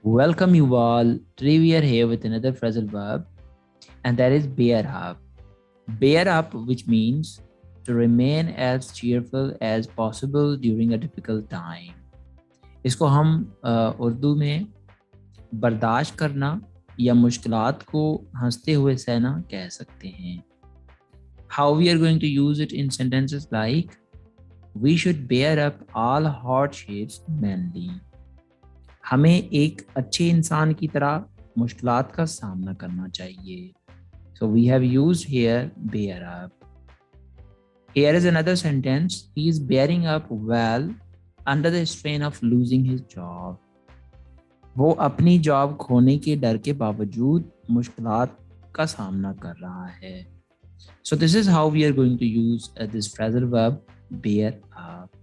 Welcome you all. Today we are here with another phrasal verb, and that is bear up. Bear up, which means to remain as cheerful as possible during a difficult time. इसको हम उर्दू में बर्दाश्त करना या मुश्किलात को हंसते हुए सहना कह सकते हैं. How we are going to use it in sentences like we should bear up all hardships manly. हमें एक अच्छे इंसान की तरह मुश्किलात का सामना करना चाहिए. So we have used here bear up. Here is another sentence. He is bearing up well under the strain of losing his job. वो अपनी जॉब खोने के डर के बावजूद मुश्किलात का सामना कर रहा है. So this is how we are going to use this phrasal verb bear up.